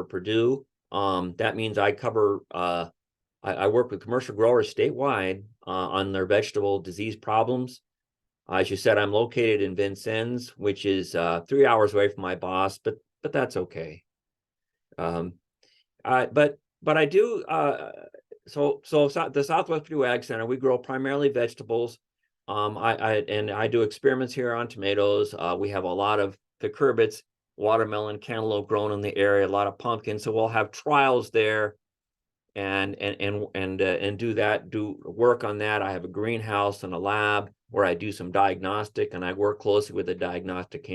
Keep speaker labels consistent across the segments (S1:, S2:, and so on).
S1: Purdue. That means I cover, I work with commercial growers statewide on their vegetable disease problems. As you said, I'm located in Vincennes, which is 3 hours away from my boss, but that's okay. But I do so the Southwest Purdue Ag Center, we grow primarily vegetables. I do experiments here on tomatoes. We have a lot of cucurbits, watermelon, cantaloupe grown in the area, a lot of pumpkins. So we'll have trials there and do work on that. I have a greenhouse and a lab where I do some diagnostic, and I work closely with the diagnostic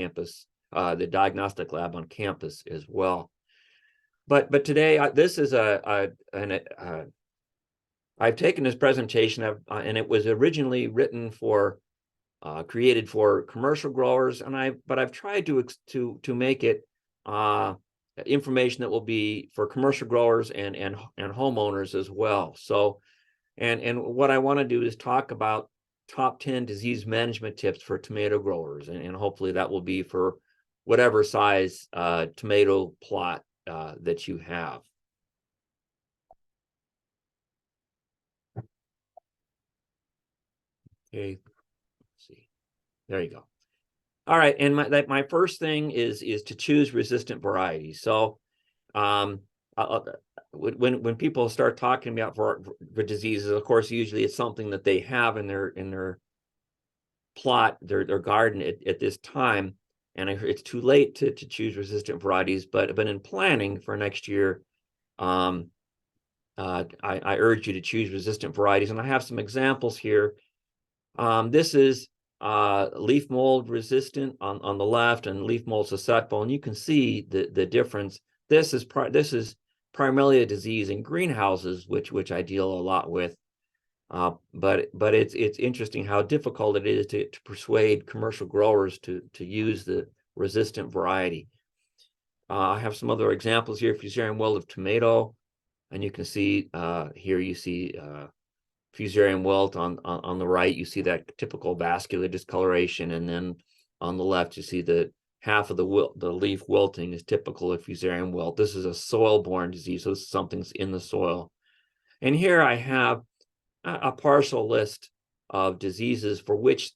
S1: lab on campus as well. But today, this is I've taken this presentation and it was originally written for, created for commercial growers, but I've tried to make it information that will be for commercial growers and homeowners as well. So, and what I want to do is talk about top 10 disease management tips for tomato growers, and hopefully that will be for whatever size tomato plot that you have. Okay, let's see. There you go. All right, and my first thing is to choose resistant varieties. So, when people start talking about for diseases, of course, usually it's something that they have in their plot, their garden at this time, and it's too late to choose resistant varieties. But in planning for next year, I urge you to choose resistant varieties, and I have some examples here. This is leaf mold resistant on the left and leaf mold susceptible, and you can see the difference. This is primarily a disease in greenhouses, which I deal a lot with. But it's interesting how difficult it is to persuade commercial growers to use the resistant variety. I have some other examples here. Fusarium wilt of tomato, and you can see here you see Fusarium wilt on the right. You see that typical vascular discoloration, and then on the left you see the half of the leaf wilting is typical of Fusarium wilt. This is a soil-borne disease, so something's in the soil. And here I have a partial list of diseases for which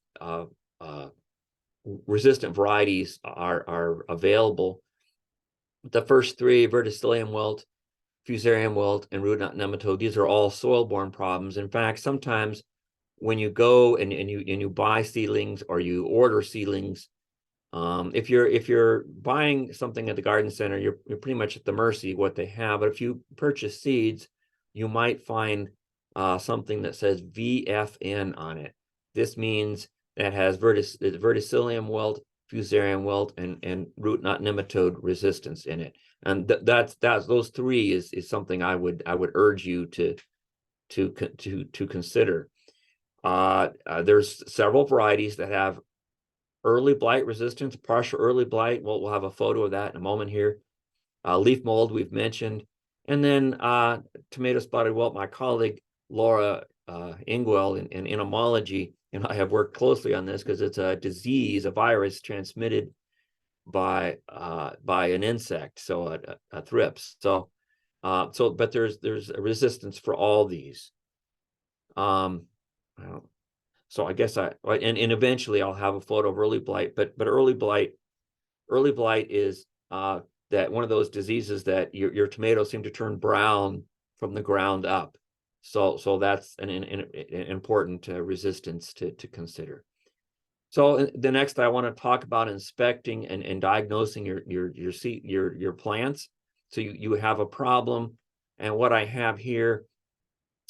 S1: resistant varieties are available. The first three, verticillium wilt, Fusarium wilt, and root knot nematode, these are all soil-borne problems. In fact, sometimes when you go and you buy seedlings or you order seedlings, if you're buying something at the garden center, you're pretty much at the mercy of what they have. But if you purchase seeds, you might find something that says VFN on it. This means that has verticillium wilt, Fusarium wilt, and root knot nematode resistance in it. And that's those three is something I would urge you to consider. There's several varieties that have early blight resistance, partial early blight. We'll have a photo of that in a moment here. Leaf mold we've mentioned, and then tomato spotted wilt. My colleague Laura Engel in entomology and I have worked closely on this because it's a disease, a virus transmitted by an insect, so a thrips. So but there's a resistance for all these. So I guess and eventually I'll have a photo of early blight, but early blight is that one of those diseases that your tomatoes seem to turn brown from the ground up. So that's an important resistance to consider. So the next I want to talk about inspecting and diagnosing your plants. So you have a problem, and what I have here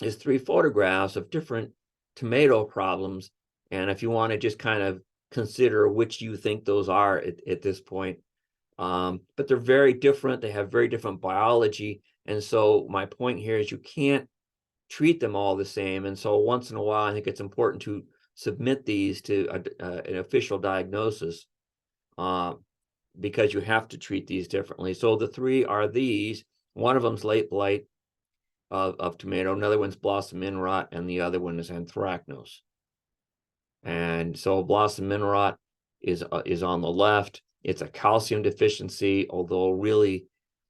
S1: is 3 photographs of different tomato problems, and if you want to just kind of consider which you think those are at this point. But they're very different. They have very different biology, and so my point here is you can't treat them all the same. And so once in a while, I think it's important to submit these to an official diagnosis because you have to treat these differently. So the 3 are these. One of them's late blight of tomato, another one's blossom end rot, and the other one is anthracnose. And so blossom end rot is on the left. It's a calcium deficiency, although really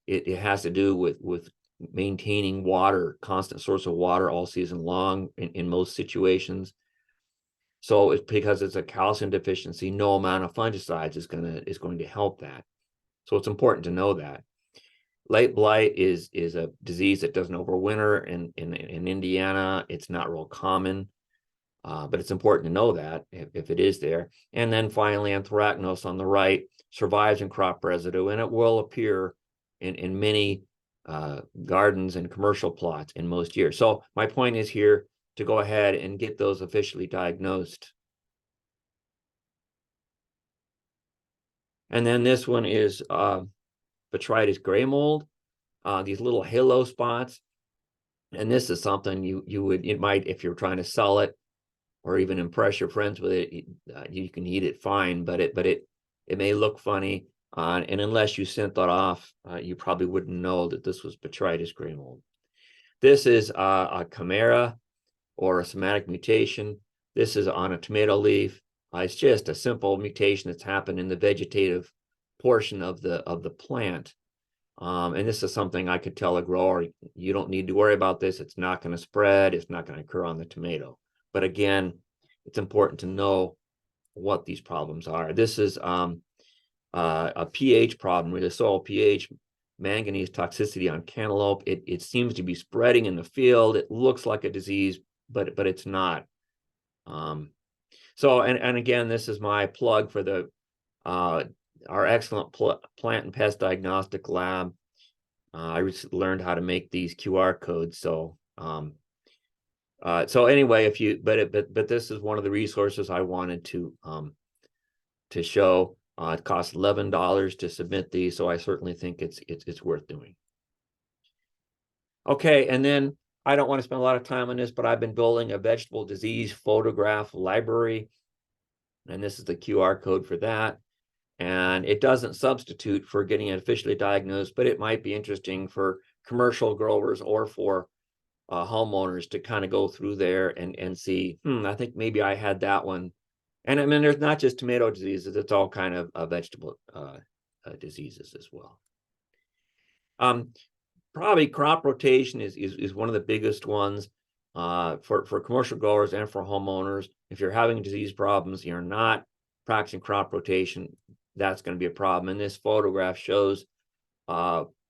S1: it has to do with maintaining water, constant source of water all season long in most situations. So it's because it's a calcium deficiency, no amount of fungicides is going to help that. So it's important to know that. Late blight is a disease that doesn't overwinter in Indiana. It's not real common, but it's important to know that if it is there. And then finally, anthracnose on the right survives in crop residue, and it will appear in many gardens and commercial plots in most years. So my point is here to go ahead and get those officially diagnosed. And then this one is botrytis gray mold, these little halo spots. And this is something it might, if you're trying to sell it or even impress your friends with it, you can eat it fine, but it may look funny. And unless you sent that off, you probably wouldn't know that this was botrytis gray mold. This is a chimera or a somatic mutation. This is on a tomato leaf. It's just a simple mutation that's happened in the vegetative portion of the plant. And this is something I could tell a grower, you don't need to worry about this. It's not going to spread. It's not going to occur on the tomato. But again, it's important to know what these problems are. This is a pH problem with the soil pH, manganese toxicity on cantaloupe. It seems to be spreading in the field. It looks like a disease, but it's not. So again, this is my plug for our excellent plant and pest diagnostic lab. I recently learned how to make these QR codes. So anyway, but this is one of the resources I wanted to show. It costs $11 to submit these, so I certainly think it's worth doing. Okay, and then I don't want to spend a lot of time on this, but I've been building a vegetable disease photograph library, and this is the QR code for that. And it doesn't substitute for getting it officially diagnosed, but it might be interesting for commercial growers or for homeowners to kind of go through there and see, I think maybe I had that one. And I mean, there's not just tomato diseases, it's all kind of vegetable diseases as well. Probably crop rotation is one of the biggest ones for commercial growers and for homeowners. If you're having disease problems, you're not practicing crop rotation, that's going to be a problem. And this photograph shows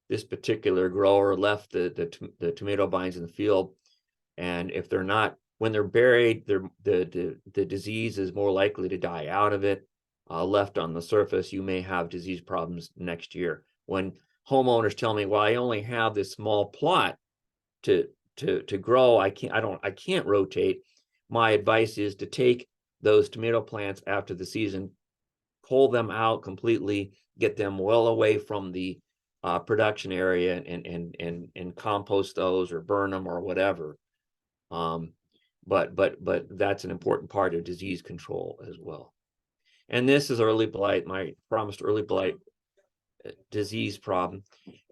S1: this particular grower left the tomato vines in the field, and if they're not, when they're buried, the disease is more likely to die out of it. Left on the surface, you may have disease problems next year. When homeowners tell me, well, I only have this small plot to grow, I can't rotate. My advice is to take those tomato plants after the season, pull them out completely, get them well away from the production area, and compost those or burn them or whatever. But that's an important part of disease control as well. And this is early blight, my promised early blight disease problem.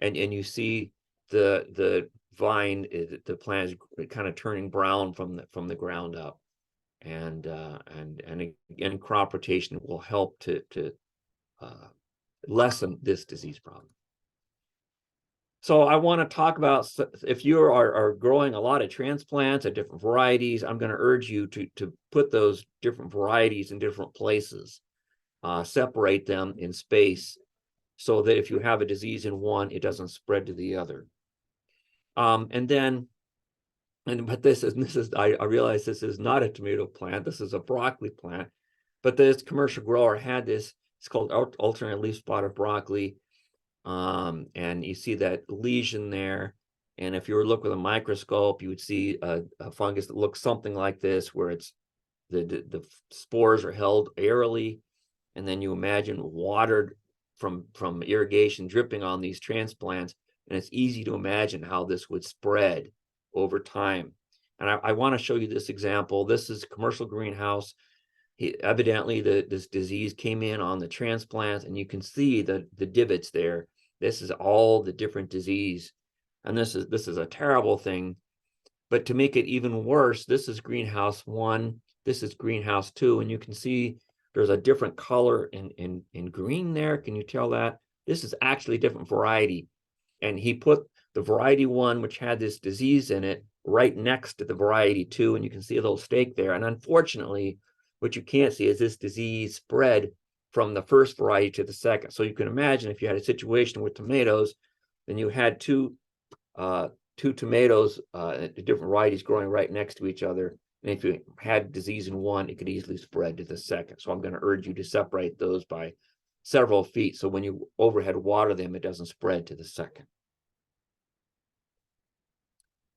S1: And you see the vine, the plant is kind of turning brown from the ground up. And again, crop rotation will help to lessen this disease problem. So I want to talk about, if you are growing a lot of transplants of different varieties, I'm going to urge you to put those different varieties in different places, separate them in space, so that if you have a disease in one, it doesn't spread to the other. But this is I realize this is not a tomato plant. This is a broccoli plant. But this commercial grower had this. It's called alternate leaf spotted broccoli. And you see that lesion there. And if you were to look with a microscope, you would see a fungus that looks something like this, where it's the spores are held airily, and then you imagine water from irrigation dripping on these transplants, and it's easy to imagine how this would spread over time. And I want to show you this example. This is a commercial greenhouse. Evidently, this disease came in on the transplant, and you can see the divots there. This is all the different disease, and this is a terrible thing. But to make it even worse, this is greenhouse 1, this is greenhouse 2, and you can see there's a different color in green there. Can you tell that? This is actually a different variety. And he put the variety 1, which had this disease in it, right next to the variety 2, and you can see a little stake there. And unfortunately, what you can't see is this disease spread from the first variety to the second. So you can imagine if you had a situation with tomatoes, then you had two tomatoes, different varieties growing right next to each other. And if you had disease in one, it could easily spread to the second. So I'm going to urge you to separate those by several feet. So when you overhead water them, it doesn't spread to the second.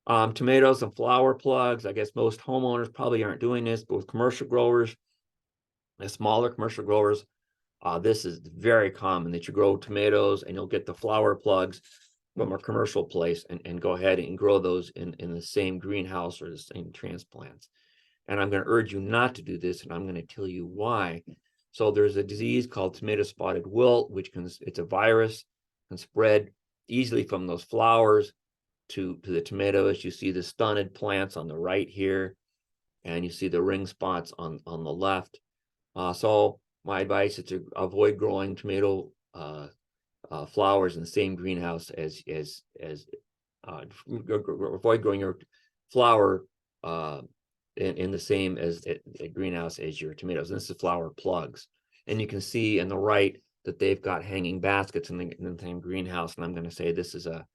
S1: Tomatoes and flower plugs. I guess most homeowners probably aren't doing this, but with commercial growers, the smaller commercial growers, this is very common that you grow tomatoes and you'll get the flower plugs from a commercial place and go ahead and grow those in the same greenhouse or the same transplants. And I'm going to urge you not to do this, and I'm going to tell you why. So there's a disease called tomato spotted wilt, which it's a virus, can spread easily from those flowers to the tomatoes. You see the stunted plants on the right here, and you see the ring spots on the left. So my advice is to avoid growing tomato flowers in the same greenhouse avoid growing your flower in the same as a greenhouse as your tomatoes. And this is flower plugs. And you can see in the right that they've got hanging baskets in the same greenhouse. And I'm going to say this is a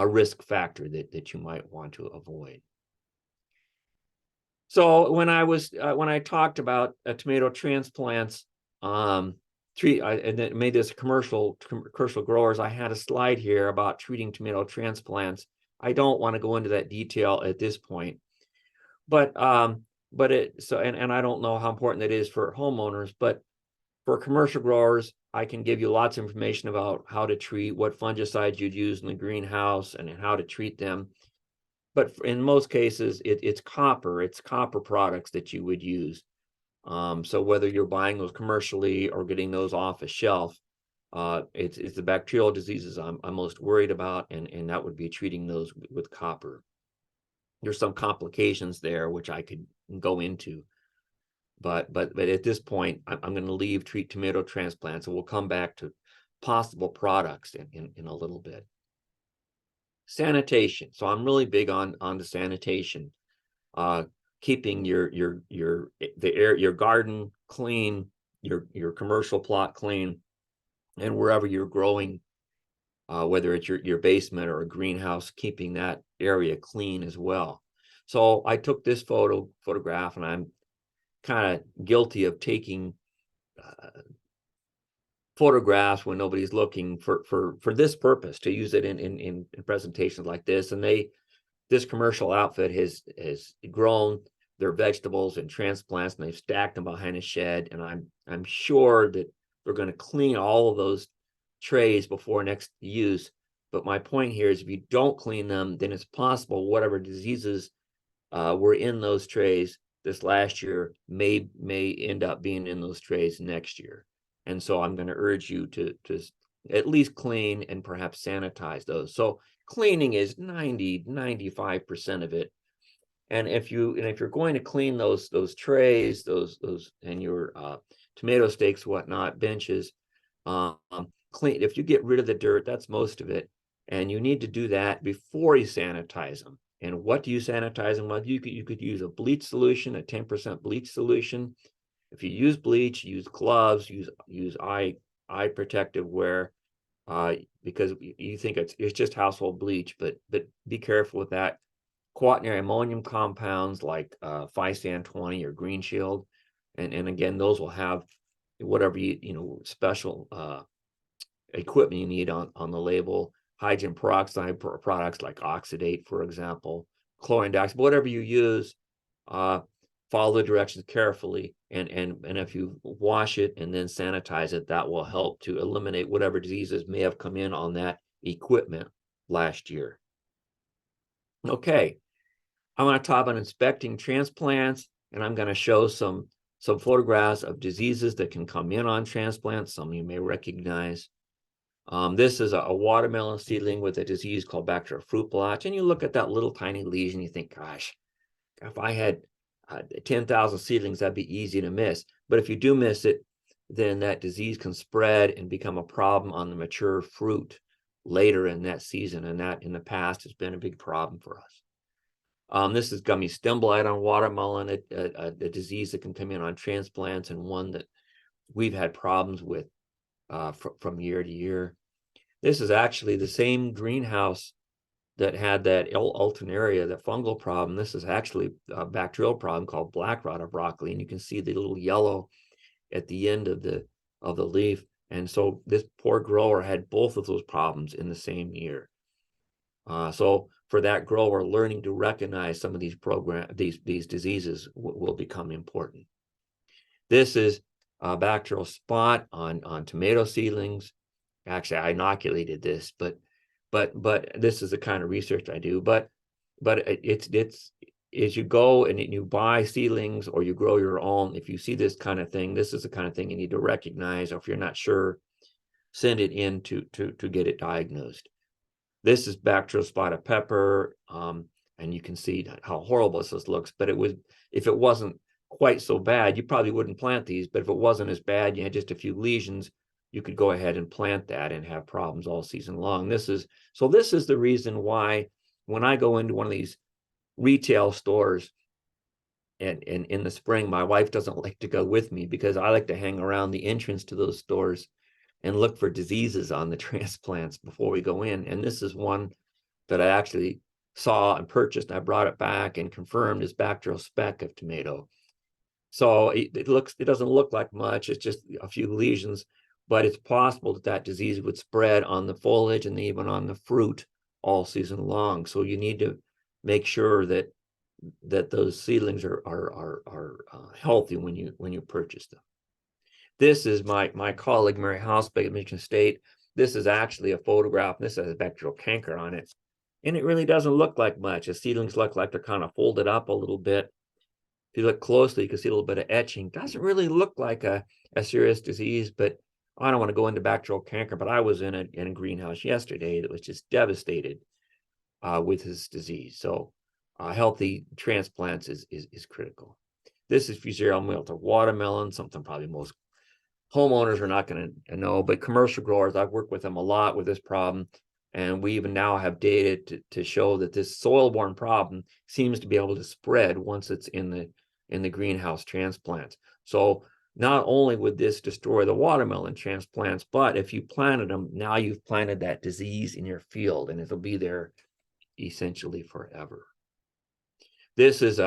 S1: risk factor that you might want to avoid. So when I talked about tomato transplants, and then made this commercial growers, I had a slide here about treating tomato transplants. I don't want to go into that detail at this point, but I don't know how important it is for homeowners, but for commercial growers, I can give you lots of information about how to treat, what fungicides you'd use in the greenhouse, and how to treat them. But in most cases, it's copper products that you would use. So whether you're buying those commercially or getting those off a shelf, it's the bacterial diseases I'm most worried about, and that would be treating those with copper. There's some complications there which I could go into, but at this point, I'm going to treat tomato transplants, and we'll come back to possible products in a little bit. Sanitation. So I'm really big on the sanitation. Keeping your garden clean, your commercial plot clean, and wherever you're growing, whether it's your basement or a greenhouse, keeping that area clean as well. So I took this photograph, and I'm kind of guilty of taking photographs when nobody's looking for this purpose, to use it in presentations like this. And this commercial outfit has grown their vegetables and transplants, and they've stacked them behind a shed. And I'm sure that they're going to clean all of those trays before next use. But my point here is, if you don't clean them, then it's possible whatever diseases were in those trays this last year may end up being in those trays next year. And so I'm going to urge you to at least clean and perhaps sanitize those. So cleaning is 95% of it. And if you're going to clean those trays, those and your tomato stakes, whatnot, benches, clean. If you get rid of the dirt, that's most of it, and you need to do that before you sanitize them. And what do you sanitize them with? You could use a bleach solution, a 10% bleach solution. If you use bleach, use gloves, use eye protective wear, because you think it's just household bleach, but be careful with that. Quaternary ammonium compounds like Physan 20 or Green Shield, and again, those will have whatever special equipment you need on the label. Hydrogen peroxide products like Oxidate, for example, chlorine dioxide, whatever you use, follow the directions carefully, and if you wash it and then sanitize it, that will help to eliminate whatever diseases may have come in on that equipment last year. Okay, I'm going to talk about inspecting transplants, and I'm going to show some photographs of diseases that can come in on transplants. Some you may recognize. This is a watermelon seedling with a disease called bacterial fruit blotch, and you look at that little tiny lesion, you think, gosh, if I had 10,000 seedlings, that'd be easy to miss. But if you do miss it, then that disease can spread and become a problem on the mature fruit. later in that season, and that in the past has been a big problem for us. This is gummy stem blight on watermelon, a disease that can come in on transplants, and one that we've had problems with from year to year. This is actually the same greenhouse that had that alternaria, that fungal problem. This is actually a bacterial problem called black rot of broccoli, and you can see the little yellow at the end of the leaf. And so this poor grower had both of those problems in the same year. So for that grower, learning to recognize some of these these diseases will become important. This is a bacterial spot on tomato seedlings. Actually, I inoculated this, but this is the kind of research I do. But it's as you go and you buy seedlings or you grow your own, if you see this kind of thing, this is the kind of thing you need to recognize. Or if you're not sure, send it in to get it diagnosed. This is bacterial spotted pepper, and you can see how horrible this looks. But if it wasn't quite so bad, you probably wouldn't plant these. But if it wasn't as bad, you had just a few lesions, you could go ahead and plant that and have problems all season long. This is the reason why when I go into one of these retail stores and in the spring, my wife doesn't like to go with me, because I like to hang around the entrance to those stores and look for diseases on the transplants before we go in. And this is one that I actually saw and purchased, and I brought it back and confirmed is bacterial speck of tomato. So it doesn't look like much, it's just a few lesions, but it's possible that disease would spread on the foliage and even on the fruit all season long. So you need to make sure that those seedlings are healthy when you purchase them. This is my colleague Mary Hausbeck at Michigan State. This is actually a photograph. This has a bacterial canker on it, and it really doesn't look like much. The seedlings look like they're kind of folded up a little bit. If you look closely, you can see a little bit of etching. Doesn't really look like a serious disease, but I don't want to go into bacterial canker. But I was in a greenhouse yesterday that was just devastated with this disease. So healthy transplants is critical. This is Fusarium wilt of watermelon, something probably most homeowners are not going to know, but commercial growers, I've worked with them a lot with this problem. And we even now have data to show that this soil-borne problem seems to be able to spread once it's in the greenhouse transplants. So not only would this destroy the watermelon transplants, but if you planted them, now you've planted that disease in your field, and it'll be there essentially forever. This is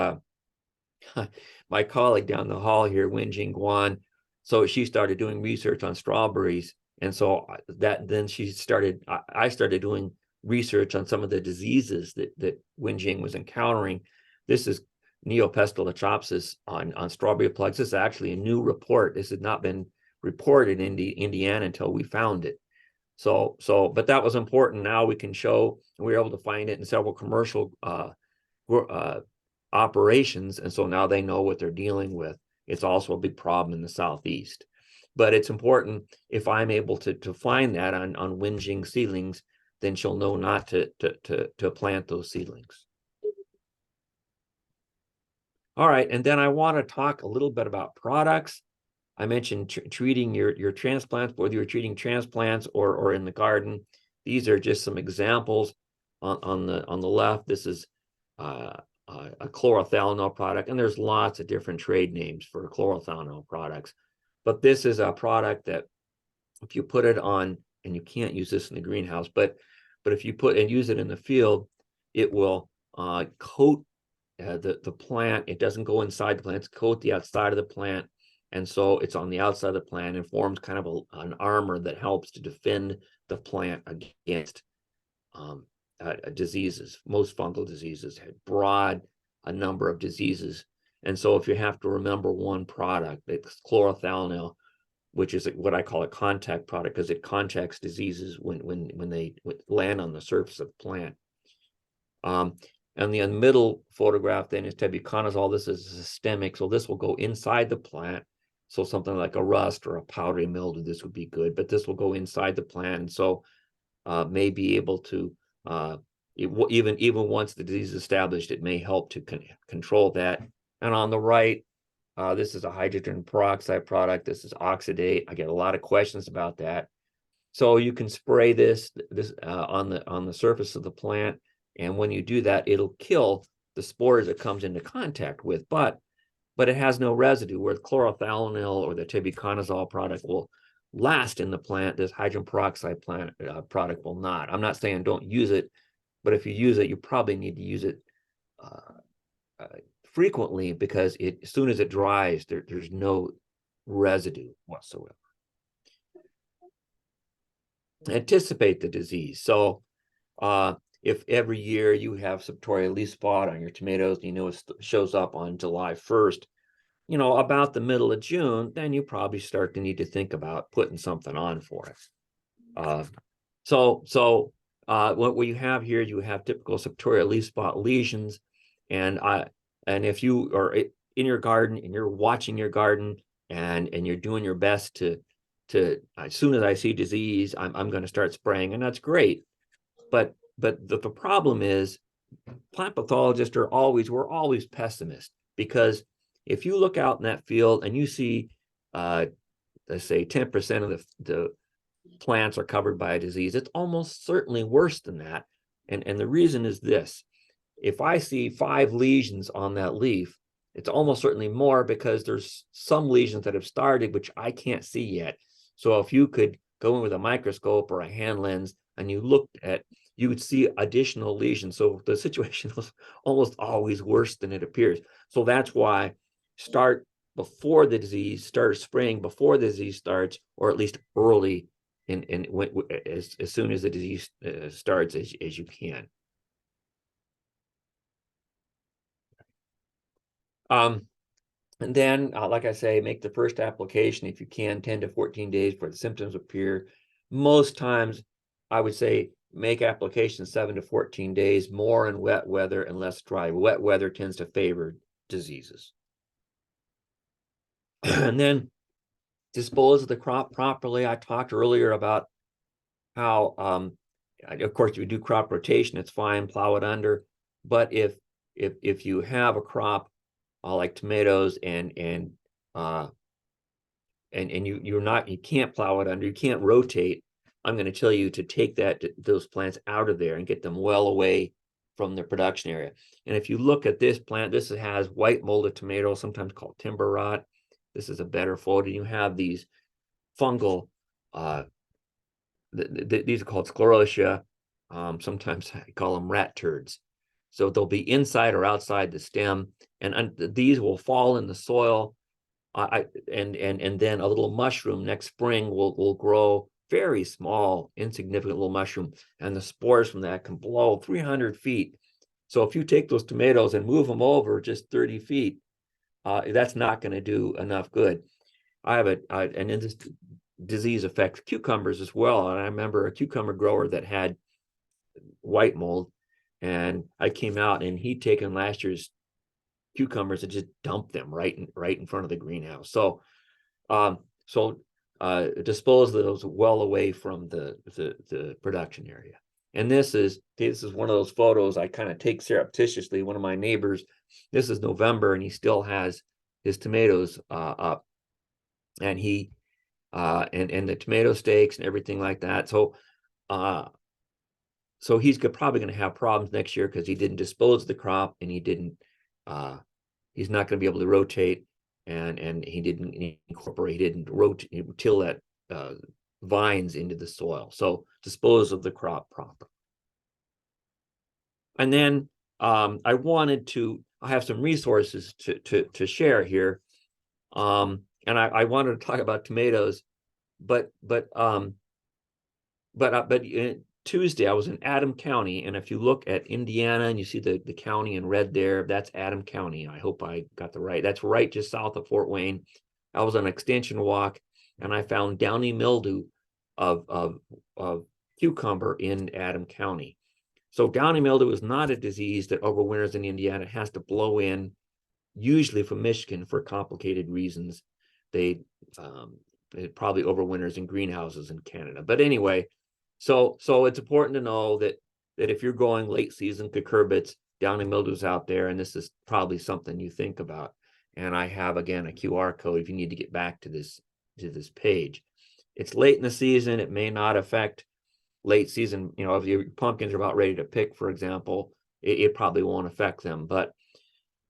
S1: my colleague down the hall here, Wenjing Guan. So she started doing research on strawberries. And so then I started doing research on some of the diseases that Wenjing was encountering. This is Neopestalochopsis on strawberry plugs. This is actually a new report. This had not been reported in Indiana until we found it. But that was important. Now we can show, and we were able to find it in several commercial operations. And so now they know what they're dealing with. It's also a big problem in the Southeast. But it's important, if I'm able to find that on Wenjing seedlings, then she'll know not to plant those seedlings. All right, and then I want to talk a little bit about products. I mentioned treating your transplants, whether you're treating transplants or in the garden. These are just some examples. On the left, this is a chlorothalonil product, and there's lots of different trade names for chlorothalonil products. But this is a product that if you put it on, and you can't use this in the greenhouse, but if you put and use it in the field, it will coat the plant. It doesn't go inside the plant, it's coat the outside of the plant. And so it's on the outside of the plant and forms kind of an armor that helps to defend the plant against diseases. Most fungal diseases have a number of diseases. And so if you have to remember one product, it's chlorothalonil, which is what I call a contact product, because it contacts diseases when they land on the surface of the plant. And the middle photograph then is tebuconazole. This is systemic, so this will go inside the plant. So something like a rust or a powdery mildew, this would be good, but this will go inside the plant. And so may be able to, even once the disease is established, it may help to control that. And on the right, this is a hydrogen peroxide product. This is oxidate. I get a lot of questions about that. So you can spray this on the surface of the plant, and when you do that, it'll kill the spores it comes into contact with, but it has no residue, where the chlorothalonil or the tibuconazole product will last in the plant. This hydrogen peroxide product will not. I'm not saying don't use it, but if you use it, you probably need to use it frequently, because as soon as it dries, there's no residue whatsoever. Anticipate the disease. So if every year you have septoria leaf spot on your tomatoes, you know it shows up on July 1st, you know, about the middle of June, then you probably start to need to think about putting something on for it. What you have here, you have typical septoria leaf spot lesions, and if you are in your garden and you're watching your garden and you're doing your best to as soon as I see disease, I'm going to start spraying, and that's great. But the problem is, plant pathologists we're always pessimists, because if you look out in that field and you see, let's say 10% of the plants are covered by a disease, it's almost certainly worse than that. And the reason is this: if I see 5 lesions on that leaf, it's almost certainly more, because there's some lesions that have started which I can't see yet. So if you could go in with a microscope or a hand lens and you looked at, you would see additional lesions. So the situation was almost always worse than it appears. So that's why start before the disease, start spraying before the disease starts, or at least early as soon as the disease starts as you can. And then, like I say, make the first application if you can 10 to 14 days before the symptoms appear. Most times, I would say make application 7 to 14 days, more in wet weather and less dry. Wet weather tends to favor diseases. And then dispose of the crop properly. I talked earlier about how, of course, you do crop rotation, it's fine, plow it under. But if you have a crop like tomatoes and you can't plow it under, you can't rotate, I'm going to tell you to take those plants out of there and get them well away from the production area. And if you look at this plant, this has white molded tomato, sometimes called timber rot. This is a better photo. You have these fungal, these are called sclerotia. Sometimes I call them rat turds. So they'll be inside or outside the stem, and these will fall in the soil. And then a little mushroom next spring will grow, very small, insignificant little mushroom, and the spores from that can blow 300 feet. So if you take those tomatoes and move them over just 30 feet, that's not going to do enough good. I have and this disease affects cucumbers as well. And I remember a cucumber grower that had white mold, and I came out and he'd taken last year's cucumbers and just dumped them right in front of the greenhouse. So dispose of those well away from the production area. And this is one of those photos I kind of take surreptitiously. One of my neighbors, this is November, and he still has his tomatoes up, and he and the tomato stakes and everything like that. So he's probably going to have problems next year, because he didn't dispose of the crop, and he's not going to be able to rotate, and he didn't till that vines into the soil. So dispose of the crop proper. And then I have some resources to share here. And I wanted to talk about tomatoes, but Tuesday I was in Adam County, and if you look at Indiana and you see the county in red there, that's Adam County. I hope I got that's right just south of Fort Wayne. I was on an extension walk, and I found downy mildew of cucumber in Adam County. So downy mildew is not a disease that overwinters in Indiana. It has to blow in, usually from Michigan, for complicated reasons. It probably overwinters in greenhouses in Canada. But anyway, so it's important to know that if you're going late season cucurbits, downy mildew's out there, and this is probably something you think about. And I have, again, a QR code if you need to get back to this page. it's late in the season, it may not affect late season. You know, if your pumpkins are about ready to pick, for example, it probably won't affect them. But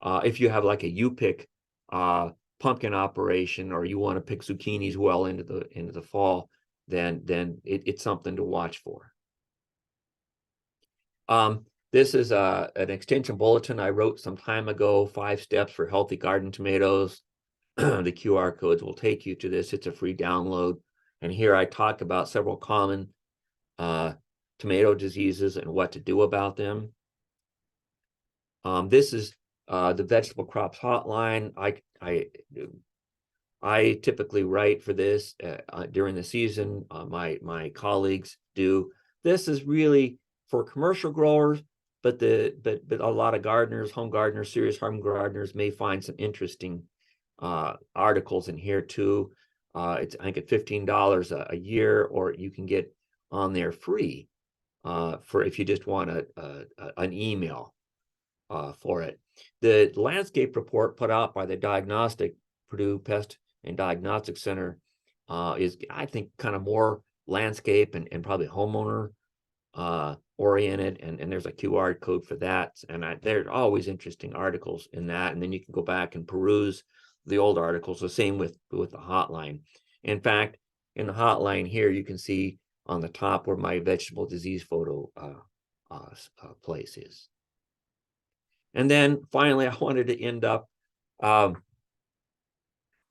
S1: if you have like a U-pick pumpkin operation, or you want to pick zucchinis well into the fall, then it's something to watch for. This is an extension bulletin I wrote some time ago, 5 steps for healthy garden tomatoes. The QR codes will take you to this. It's a free download. And here I talk about several common tomato diseases and what to do about them. This is the vegetable crops hotline. I typically write for this during the season. My colleagues do. This is really for commercial growers, but a lot of gardeners, home gardeners, serious home gardeners may find some interesting articles in here too. I think it's $15 a year, or you can get on there free for if you just want an email for it. The landscape report put out by the diagnostic Purdue Pest and Diagnostic Center is, I think, kind of more landscape and probably homeowner oriented, and there's a QR code for that. And there are always interesting articles in that, and then you can go back and peruse the old articles. The same with the hotline. In fact, in the hotline here, you can see on the top where my vegetable disease photo place is. And then finally, I wanted to end up,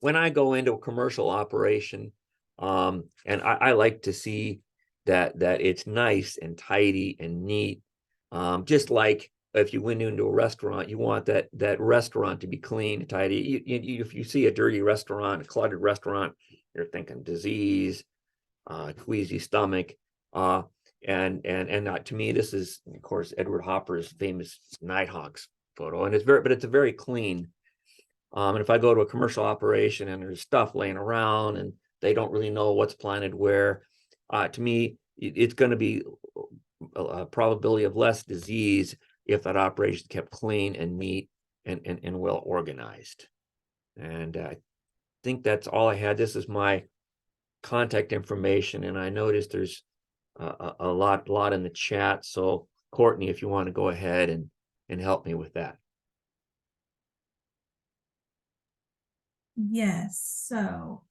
S1: when I go into a commercial operation, and I like to see that it's nice and tidy and neat. Just like if you went into a restaurant, you want that restaurant to be clean and tidy. If you see a dirty restaurant, a cluttered restaurant, you're thinking disease, queasy stomach. And to me, this is, of course, Edward Hopper's famous Nighthawks photo, and it's a very clean. And if I go to a commercial operation and there's stuff laying around and they don't really know what's planted where, to me, it's going to be a probability of less disease if that operation kept clean and neat and well organized. And I think that's all I had. This is my contact information, and I noticed there's a lot in the chat. So Courtney, if you want to go ahead and help me with that.
S2: Yes, so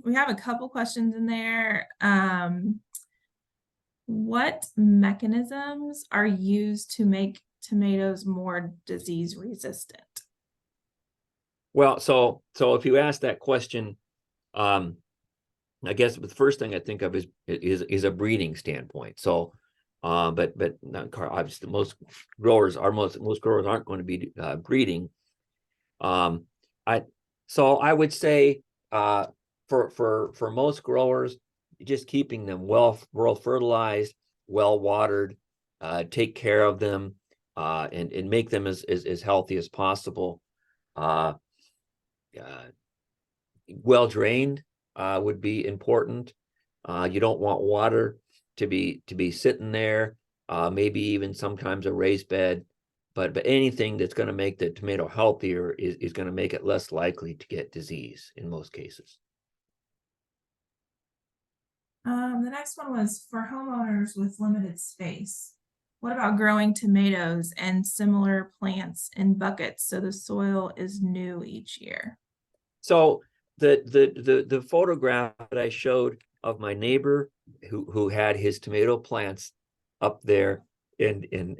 S2: we have a couple questions in there. What mechanisms are used to make tomatoes more disease resistant?
S1: Well, so if you ask that question, I guess the first thing I think of is a breeding standpoint. So, but obviously most growers aren't going to be breeding. So I would say for most growers, just keeping them well fertilized, well watered, take care of them, and make them as healthy as possible. Well drained would be important. You don't want water to be sitting there. Maybe even sometimes a raised bed. But anything that's going to make the tomato healthier is going to make it less likely to get disease in most cases.
S2: The next one was for homeowners with limited space. What about growing tomatoes and similar plants in buckets so the soil is new each year?
S1: So the photograph that I showed of my neighbor who had his tomato plants up there in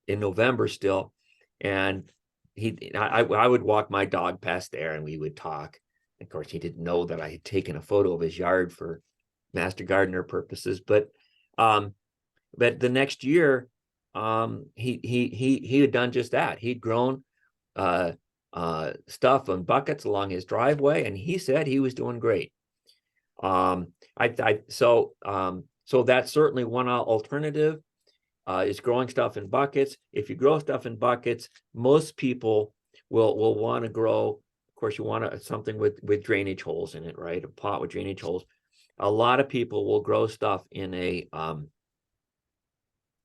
S1: November still, and I would walk my dog past there and we would talk. Of course, he didn't know that I had taken a photo of his yard for master gardener purposes, but the next year he had done just that. He'd grown stuff in buckets along his driveway, and he said he was doing great. So that's certainly one alternative. Is growing stuff in buckets. If you grow stuff in buckets, most people will want to grow. Of course, you want something with drainage holes in it, right? A pot with drainage holes. A lot of people will grow stuff in a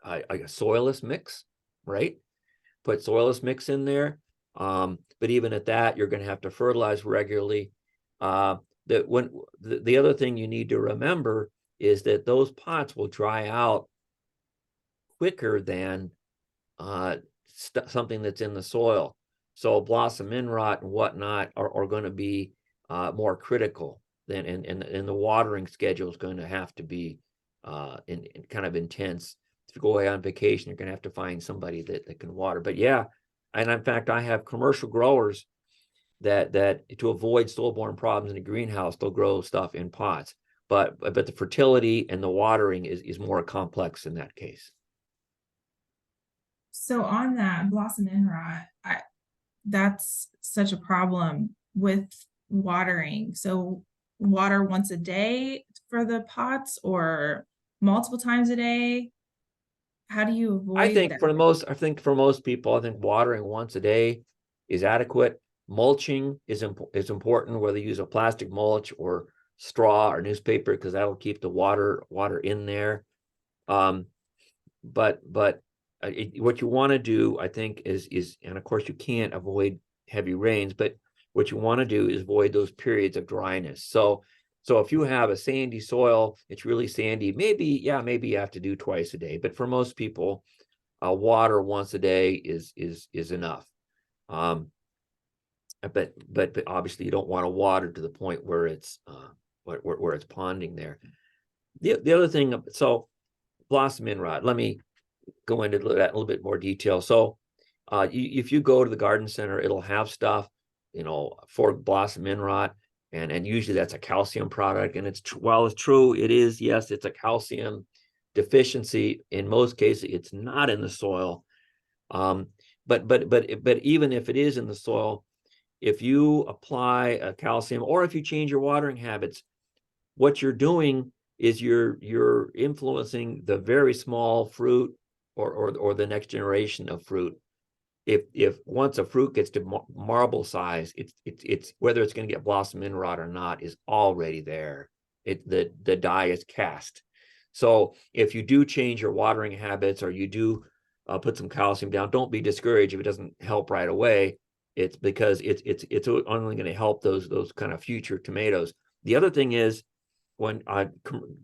S1: soilless mix, right? Put soilless mix in there. But even at that, you're going to have to fertilize regularly. the other thing you need to remember is that those pots will dry out quicker than something that's in the soil. So blossom end rot and whatnot are going to be more critical than, and the watering schedule is going to have to be in kind of intense. If you go away on vacation, you're going to have to find somebody that can water. But yeah, and in fact, I have commercial growers that to avoid soil-borne problems in the greenhouse, they'll grow stuff in pots. But the fertility and the watering is more complex in that case.
S2: So on that blossom end rot, that's such a problem with watering. So water once a day for the pots or multiple times a day? How do you avoid
S1: I think
S2: that?
S1: for most people, I think watering once a day is adequate. Mulching is important, whether you use a plastic mulch or straw or newspaper, because that'll keep the water in there. But what you want to do, I think, is, and of course you can't avoid heavy rains, but what you want to do is avoid those periods of dryness. So if you have a sandy soil, it's really sandy, maybe you have to do twice a day. But for most people, water once a day is enough. But obviously you don't want to water to the point where it's where it's ponding there. The other thing, so blossom end rot, let me go into that a little bit more detail. So if you go to the garden center, it'll have stuff, for blossom end rot, and usually that's a calcium product. And while it's true, it is, yes, it's a calcium deficiency. In most cases, it's not in the soil. But even if it is in the soil, if you apply a calcium, or if you change your watering habits, what you're doing is you're influencing the very small fruit or the next generation of fruit. If once a fruit gets to marble size, it's whether it's going to get blossom end rot or not is already there. The die is cast. So if you do change your watering habits, or you do put some calcium down, don't be discouraged if it doesn't help right away. It's because it's only going to help those kind of future tomatoes. The other thing is, when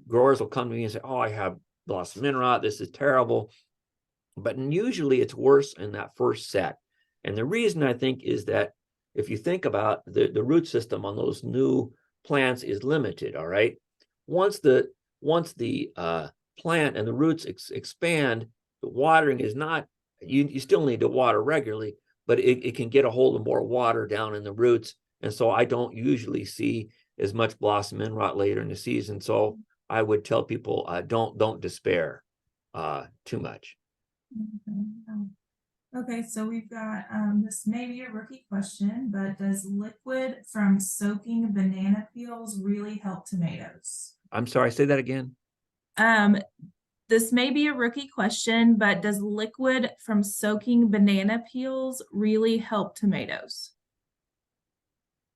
S1: growers will come to me and say, "Oh, I have blossom end rot. This is terrible." But usually it's worse in that first set. And the reason, I think, is that if you think about the root system on those new plants is limited, all right? Once the plant and the roots expand, the watering is not, you still need to water regularly, but it can get a hold of more water down in the roots. And so I don't usually see as much blossom end rot later in the season. So I would tell people, don't despair too much.
S2: Okay, so we've got this may be a rookie question, but does liquid from soaking banana peels really help tomatoes?
S1: I'm sorry, say that again.
S2: This may be a rookie question, but does liquid from soaking banana peels really help tomatoes?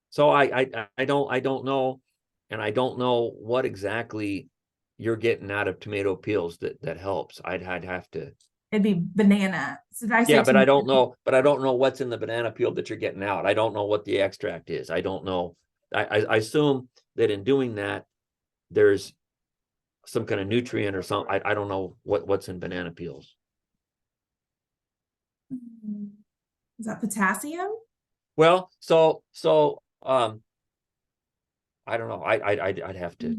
S1: So I don't know, and I don't know what exactly you're getting out of tomato peels that helps. I'd have to.
S2: It'd be banana. So did I say
S1: Yeah, but I don't
S2: tomato?
S1: know. But I don't know what's in the banana peel that you're getting out. I don't know what the extract is. I don't know. I assume that in doing that, there's some kind of nutrient or something. I don't know what's in banana peels.
S2: Is that potassium?
S1: Well, so I don't know. I'd have to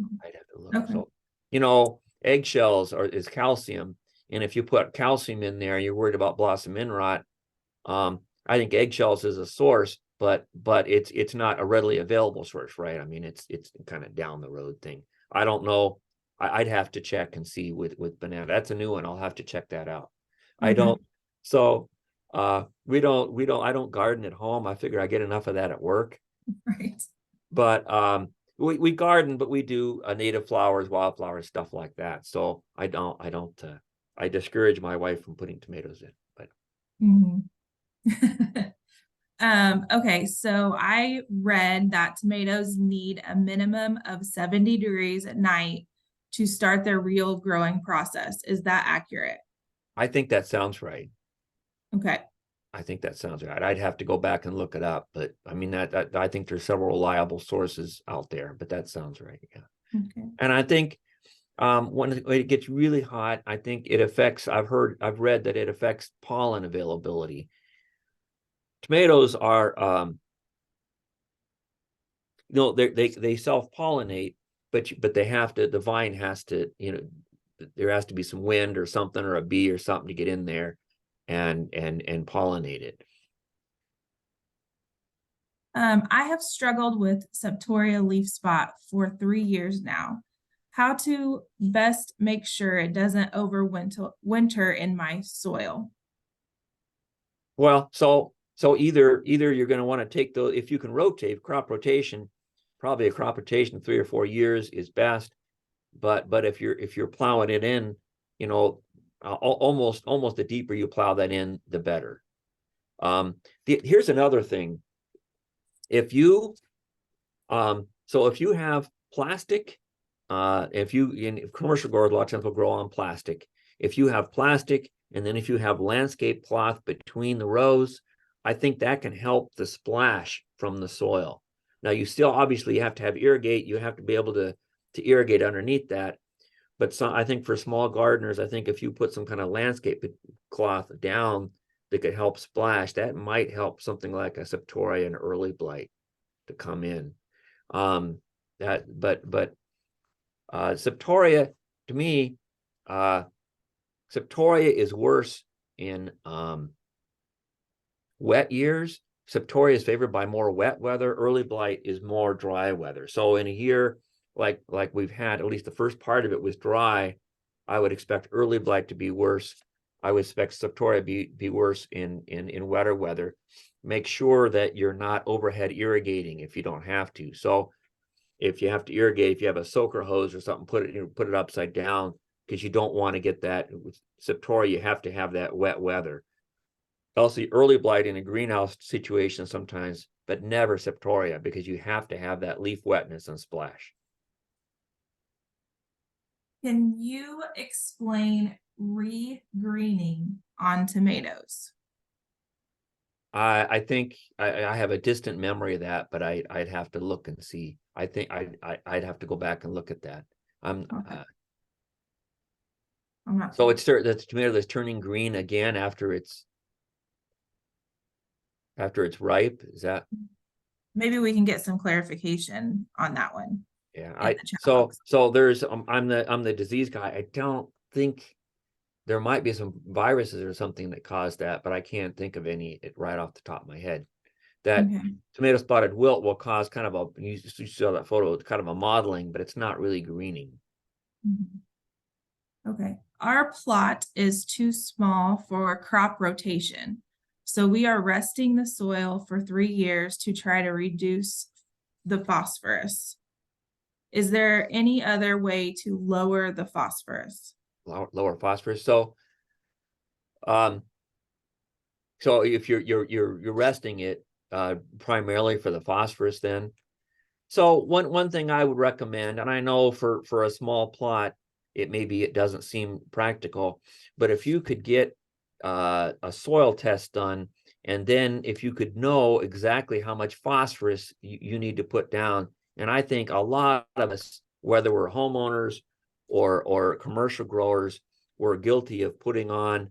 S1: look.
S2: Okay.
S1: So eggshells is calcium, and if you put calcium in there, you're worried about blossom end rot. I think eggshells is a source, but it's not a readily available source, right? I mean, it's kind of down the road thing. I don't know. I'd have to check and see with banana. That's a new one. I'll have to check that out. I don't. So we don't. I don't garden at home. I figure I get enough of that at work.
S2: Right.
S1: But we garden, but we do native flowers, wildflowers, stuff like that. So I discourage my wife from putting tomatoes in. But
S2: okay, so I read that tomatoes need a minimum of 70 degrees at night to start their real growing process. Is that accurate?
S1: I think that sounds right.
S2: Okay.
S1: I think that sounds right. I'd have to go back and look it up, but I mean that I think there's several reliable sources out there, but that sounds right. Yeah.
S2: Okay.
S1: And I think when it gets really hot, I think it affects, I've read that it affects pollen availability. Tomatoes are they self-pollinate, but they have to, the vine has to, there has to be some wind or something, or a bee or something to get in there and pollinate it.
S2: I have struggled with septoria leaf spot for 3 years now. How to best make sure it doesn't winter in my soil?
S1: Well, so either you're going to want to take those, if you can rotate, crop rotation, probably a crop rotation 3 or 4 years is best. But if you're plowing it in, almost the deeper you plow that in, the better. Here's another thing. If you if you have plastic, if commercial growers, a lot of times will grow on plastic. If you have plastic, and then if you have landscape cloth between the rows, I think that can help the splash from the soil. Now, you still obviously have to have irrigate. You have to be able to irrigate underneath that. But I think for small gardeners, I think if you put some kind of landscape cloth down that could help splash, that might help something like a septoria and early blight to come in. Septoria, to me, septoria is worse in wet years. Septoria is favored by more wet weather. Early blight is more dry weather. So in a year like we've had, at least the first part of it was dry, I would expect early blight to be worse. I would expect septoria be worse in wetter weather. Make sure that you're not overhead irrigating if you don't have to. So if you have to irrigate, if you have a soaker hose or something, put it upside down, because you don't want to get that with septoria. You have to have that wet weather. Also, early blight in a greenhouse situation sometimes, but never septoria, because you have to have that leaf wetness and splash.
S2: Can you explain re-greening on tomatoes?
S1: I think I have a distant memory of that, but I'd have to look and see. I think I'd have to go back and look at that.
S2: Okay. I'm not
S1: So
S2: sure.
S1: it's the tomato that's turning green again after it's ripe. Is that?
S2: Maybe we can get some clarification on that one.
S1: Yeah.
S2: Chat
S1: So
S2: box.
S1: there's I'm the disease guy. I don't think there might be some viruses or something that cause that, but I can't think of any right off the top of my head. That
S2: Okay.
S1: tomato spotted wilt will cause kind of a, you saw that photo, it's kind of a mottling, but it's not really greening.
S2: Mhm. Okay. Our plot is too small for crop rotation. So we are resting the soil for 3 years to try to reduce the phosphorus. Is there any other way to lower the phosphorus?
S1: Lower phosphorus. So if you're resting it primarily for the phosphorus, then so one thing I would recommend, and I know for a small plot it doesn't seem practical, but if you could get a soil test done, and then if you could know exactly how much phosphorus you need to put down. And I think a lot of us, whether we're homeowners or commercial growers, we're guilty of putting on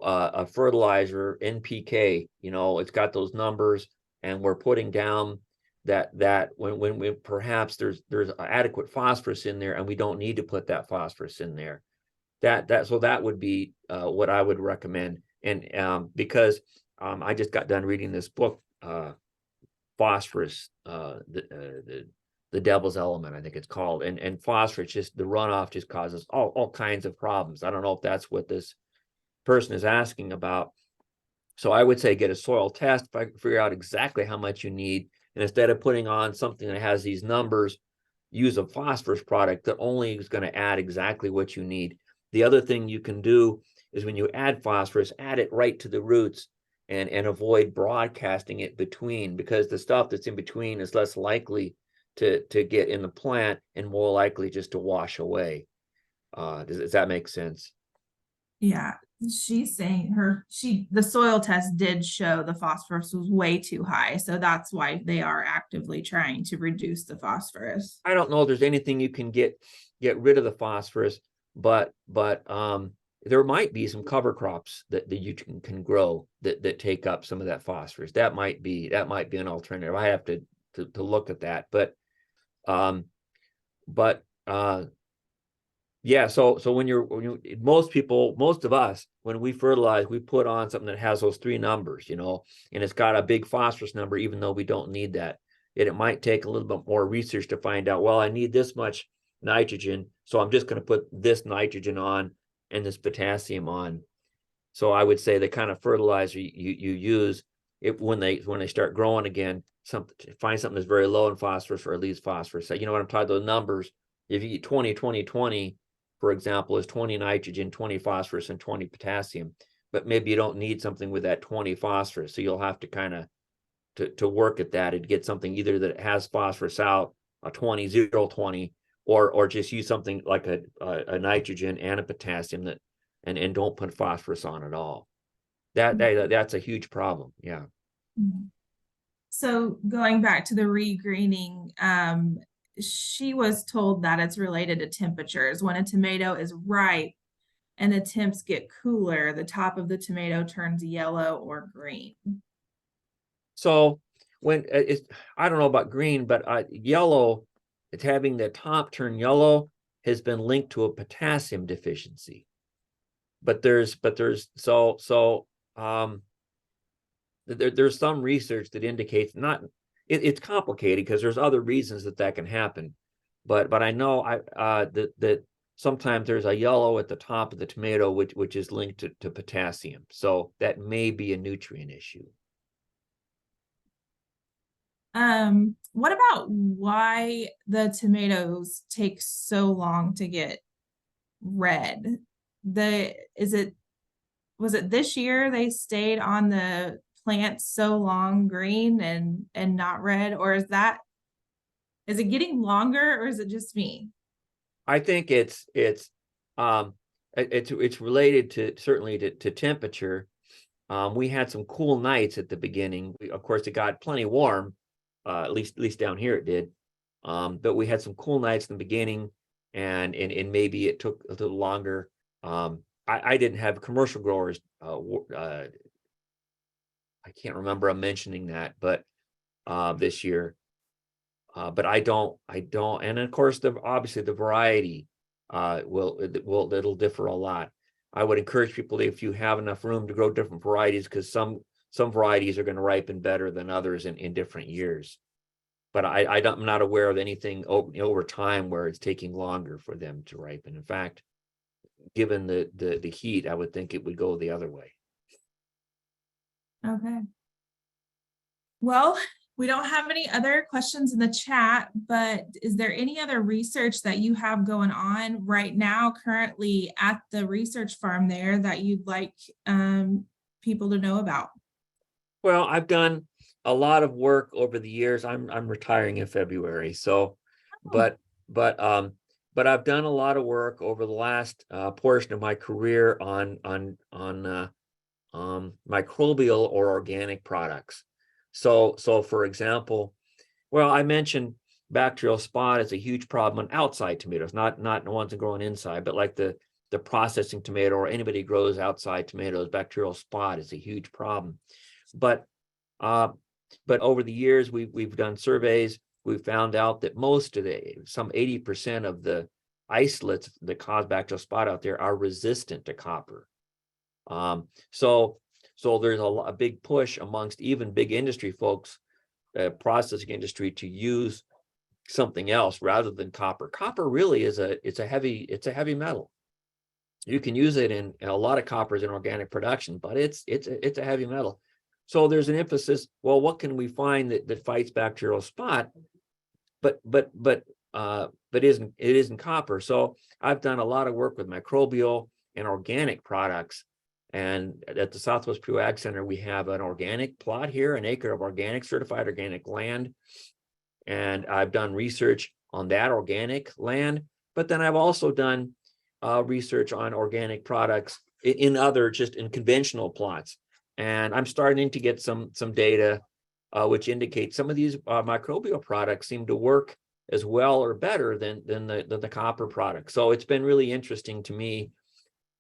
S1: a fertilizer, NPK. It's got those numbers, and we're putting down that when we perhaps there's adequate phosphorus in there, and we don't need to put that phosphorus in there. So that would be what I would recommend. And because I just got done reading this book, Phosphorus, the Devil's Element, I think it's called, and phosphorus, just the runoff just causes all kinds of problems. I don't know if that's what this person is asking about. So I would say get a soil test, figure out exactly how much you need, and instead of putting on something that has these numbers, use a phosphorus product that only is going to add exactly what you need. The other thing you can do is when you add phosphorus, add it right to the roots, and avoid broadcasting it between, because the stuff that's in between is less likely to get in the plant and more likely just to wash away. Does that make sense?
S2: Yeah, she's saying the soil test did show the phosphorus was way too high. So that's why they are actively trying to reduce the phosphorus.
S1: I don't know if there's anything you can get rid of the phosphorus, but there might be some cover crops that you can grow that take up some of that phosphorus. That might be an alternative. I have to look at that, but yeah. So when most of us, when we fertilize, we put on something that has those three numbers, and it's got a big phosphorus number, even though we don't need that. It might take a little bit more research to find out, well, I need this much nitrogen, so I'm just going to put this nitrogen on and this potassium on. So I would say the kind of fertilizer you use, when they start growing again, find something that's very low in phosphorus or at least phosphorus. You know what I'm talking about? The numbers. If you eat 20, 20, 20, for example, is 20 nitrogen, 20 phosphorus, and 20 potassium. But maybe you don't need something with that 20 phosphorus. So you'll have to kind of to work at that and get something either that has phosphorus out, a 20, 0, 20, or just use something like a nitrogen and a potassium that and don't put phosphorus on at all. That's a huge problem. Yeah.
S2: So going back to the regreening, she was told that it's related to temperatures. When a tomato is ripe and the temps get cooler, the top of the tomato turns yellow or green.
S1: So when I don't know about green, but yellow, it's having the top turn yellow has been linked to a potassium deficiency. But there's there's some research that indicates it's complicated because there's other reasons that can happen. But I know that sometimes there's a yellow at the top of the tomato, which is linked to potassium. So that may be a nutrient issue.
S2: What about why the tomatoes take so long to get red? Was it this year they stayed on the plant so long green and not red, or is it getting longer, or is it just me?
S1: I think it's related to certainly to temperature. We had some cool nights at the beginning. Of course, it got plenty warm, at least down here it did. But we had some cool nights in the beginning, and maybe it took a little longer. I didn't have commercial growers. I can't remember I'm mentioning that, but this year. But I don't. And of course, obviously the variety it'll differ a lot. I would encourage people, if you have enough room, to grow different varieties, because some varieties are going to ripen better than others in different years. But I'm not aware of anything over time where it's taking longer for them to ripen. In fact, given the heat, I would think it would go the other way.
S2: Okay. Well, we don't have any other questions in the chat, but is there any other research that you have going on right now currently at the research farm there that you'd like people to know about?
S1: Well, I've done a lot of work over the years. I'm retiring in February, so but I've done a lot of work over the last portion of my career on microbial or organic products. So for example, well, I mentioned bacterial spot is a huge problem on outside tomatoes, not the ones that grow on inside, but like the processing tomato or anybody grows outside tomatoes, bacterial spot is a huge problem. But over the years, we've done surveys. We've found out that some 80% of the isolates that cause bacterial spot out there are resistant to copper. So there's a big push amongst even big industry folks, processing industry, to use something else rather than copper. Copper really is a heavy metal. You can use it in a lot of coppers in organic production, but it's a heavy metal. So there's an emphasis. Well, what can we find that fights bacterial spot, but isn't copper? So I've done a lot of work with microbial and organic products. And at the Southwest Purdue Ag Center, we have an organic plot here, an acre of organic, certified organic land. And I've done research on that organic land. But then I've also done research on organic products in other, just in conventional plots. And I'm starting to get some data which indicates some of these microbial products seem to work as well or better than the copper products. So it's been really interesting to me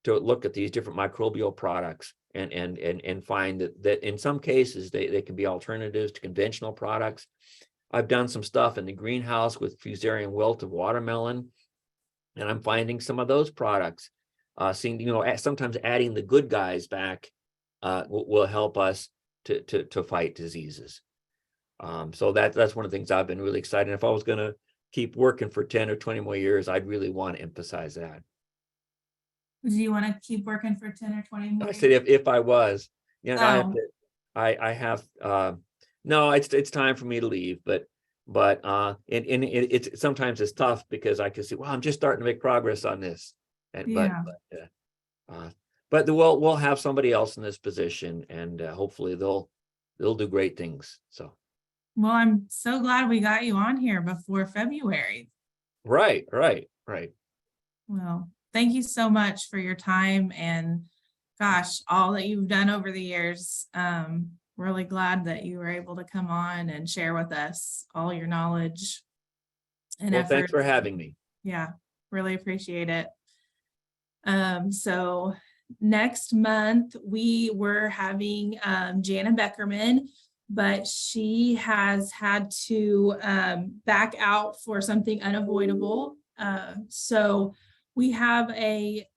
S1: to look at these different microbial products and find that in some cases they can be alternatives to conventional products. I've done some stuff in the greenhouse with fusarium wilt of watermelon, and I'm finding some of those products seeing, sometimes adding the good guys back will help us to fight diseases. So that's one of the things I've been really excited. If I was going to keep working for 10 or 20 more years, I'd really want to emphasize that.
S2: Do you want to keep working for 10 or 20 more?
S1: I said if I was,
S2: Oh.
S1: I have no, it's time for me to leave, but it's sometimes it's tough because I can see, well, I'm just starting to make progress on this, and
S2: Yeah.
S1: but we'll have somebody else in this position, and hopefully they'll do great things. So.
S2: Well, I'm so glad we got you on here before February.
S1: Right.
S2: Well, thank you so much for your time, and gosh, all that you've done over the years. Really glad that you were able to come on and share with us all your knowledge and
S1: Well,
S2: effort.
S1: thanks for having me.
S2: Yeah, really appreciate it. So next month we were having Jana Beckerman, but she has had to back out for something unavoidable. So we have a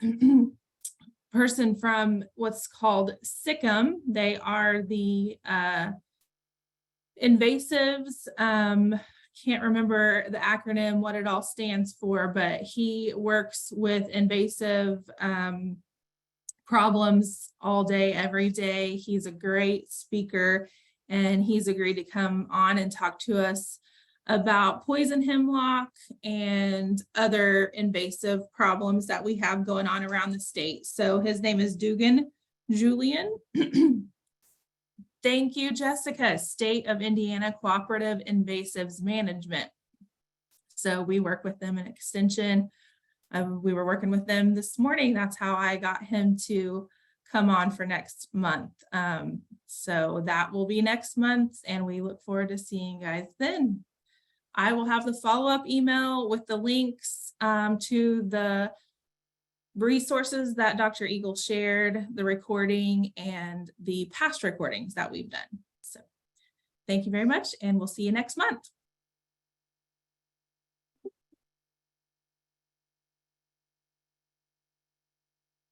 S2: person from what's called SICM. They are the invasives. Can't remember the acronym, what it all stands for, but he works with invasive problems all day, every day. He's a great speaker, and he's agreed to come on and talk to us about poison hemlock and other invasive problems that we have going on around the state. So his name is Dugan Julian. Thank you, Jessica. State of Indiana Cooperative Invasives Management. So we work with them in extension. We were working with them this morning. That's how I got him to come on for next month. So that will be next month, and we look forward to seeing you guys then. I will have the follow-up email with the links to the resources that Dr. Egel shared, the recording, and the past recordings that we've done. So thank you very much, and we'll see you next month.